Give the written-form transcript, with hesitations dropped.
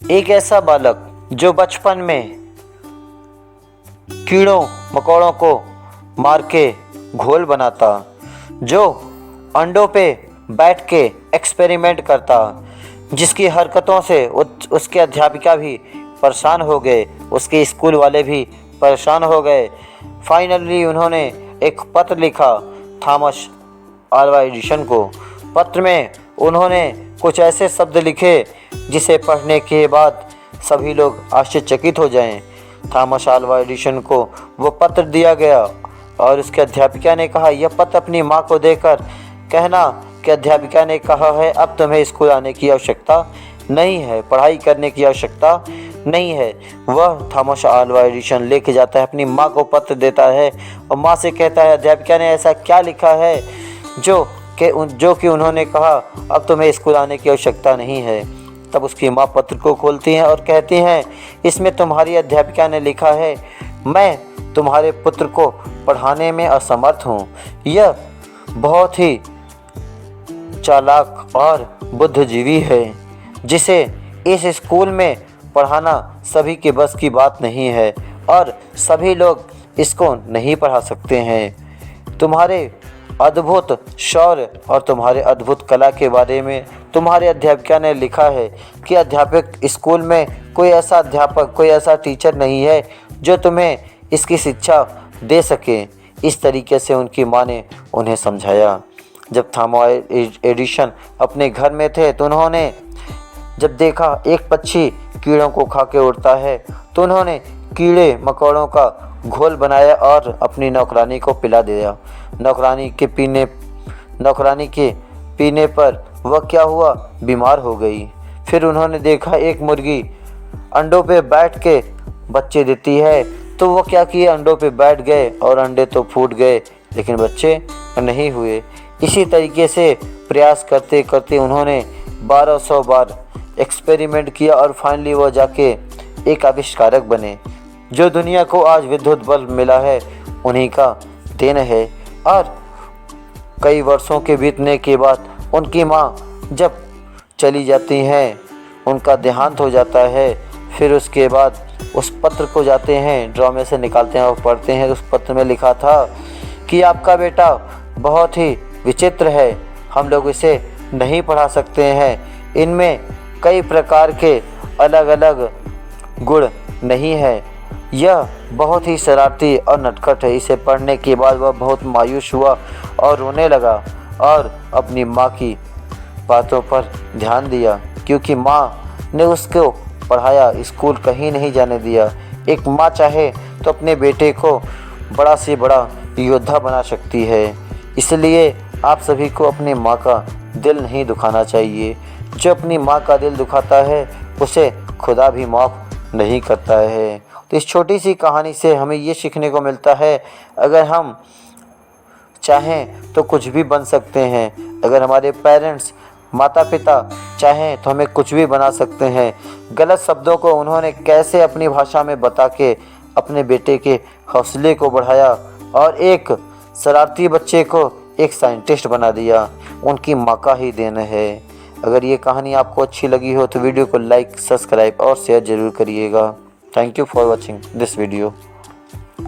एक ऐसा बालक जो बचपन में कीड़ों मकोड़ों को मार के घोल बनाता, जो अंडों पे बैठ के एक्सपेरिमेंट करता, जिसकी हरकतों से उसके अध्यापिका भी परेशान हो गए, उसके स्कूल वाले भी परेशान हो गए। फाइनली उन्होंने एक पत्र लिखा थॉमस अल्वा एडिसन को। पत्र में उन्होंने कुछ ऐसे शब्द लिखे जिसे पढ़ने के बाद सभी लोग आश्चर्यचकित हो जाएं। थॉमस अल्वा एडिसन को वो पत्र दिया गया और उसके अध्यापिका ने कहा, यह पत्र अपनी माँ को देकर कहना कि अध्यापिका ने कहा है अब तुम्हें स्कूल आने की आवश्यकता नहीं है, पढ़ाई करने की आवश्यकता नहीं है। वह थॉमस अल्वा एडिसन लेके जाता है, अपनी माँ को पत्र देता है और माँ से कहता है अध्यापिका ने ऐसा क्या लिखा है जो कि उन्होंने कहा अब तुम्हें स्कूल आने की आवश्यकता नहीं है। तब उसकी माँ पत्र को खोलती हैं और कहती हैं, इसमें तुम्हारी अध्यापिका ने लिखा है मैं तुम्हारे पुत्र को पढ़ाने में असमर्थ हूँ। यह बहुत ही चालाक और बुद्धिजीवी है, जिसे इस स्कूल में पढ़ाना सभी के बस की बात नहीं है और सभी लोग इसको नहीं पढ़ा सकते हैं। तुम्हारे अद्भुत शौर्य और तुम्हारे अद्भुत कला के बारे में तुम्हारे अध्यापिका ने लिखा है कि अध्यापक स्कूल में कोई ऐसा टीचर नहीं है जो तुम्हें इसकी शिक्षा दे सके। इस तरीके से उनकी माँ ने उन्हें समझाया। जब थॉमस एडिसन अपने घर में थे तो उन्होंने जब देखा एक पक्षी कीड़ों को खा के उड़ता है तो उन्होंने कीड़े मकोड़ों का घोल बनाया और अपनी नौकरानी को पिला दिया। नौकरानी के पीने पर वह क्या हुआ, बीमार हो गई। फिर उन्होंने देखा एक मुर्गी अंडों पे बैठ के बच्चे देती है तो वो क्या किए, अंडों पे बैठ गए और अंडे तो फूट गए लेकिन बच्चे नहीं हुए। इसी तरीके से प्रयास करते करते उन्होंने 1200 बार एक्सपेरिमेंट किया और फाइनली वो जाके एक आविष्कारक बने। जो दुनिया को आज विद्युत बल्ब मिला है उन्हीं का देन है। और कई वर्षों के बीतने के बाद उनकी माँ जब चली जाती हैं, उनका देहांत हो जाता है, फिर उसके बाद उस पत्र को जाते हैं ड्रामे से निकालते हैं और पढ़ते हैं। उस पत्र में लिखा था कि आपका बेटा बहुत ही विचित्र है, हम लोग इसे नहीं पढ़ा सकते हैं, इनमें कई प्रकार के अलग अलग गुण नहीं है, यह बहुत ही शरारती और नटखट है। इसे पढ़ने के बाद वह बहुत मायूस हुआ और रोने लगा और अपनी माँ की बातों पर ध्यान दिया, क्योंकि माँ ने उसको पढ़ाया, स्कूल कहीं नहीं जाने दिया। एक माँ चाहे तो अपने बेटे को बड़ा से बड़ा योद्धा बना सकती है, इसलिए आप सभी को अपनी माँ का दिल नहीं दुखाना चाहिए। जो अपनी माँ का दिल दुखाता है उसे खुदा भी माफ़ नहीं करता है। तो इस छोटी सी कहानी से हमें ये सीखने को मिलता है, अगर हम चाहें तो कुछ भी बन सकते हैं। अगर हमारे पेरेंट्स माता पिता चाहें तो हमें कुछ भी बना सकते हैं। गलत शब्दों को उन्होंने कैसे अपनी भाषा में बता के अपने बेटे के हौसले को बढ़ाया और एक शरारती बच्चे को एक साइंटिस्ट बना दिया, उनकी माँ का ही देन है। अगर ये कहानी आपको अच्छी लगी हो तो वीडियो को लाइक, सब्सक्राइब और शेयर ज़रूर करिएगा। Thank you for watching this video.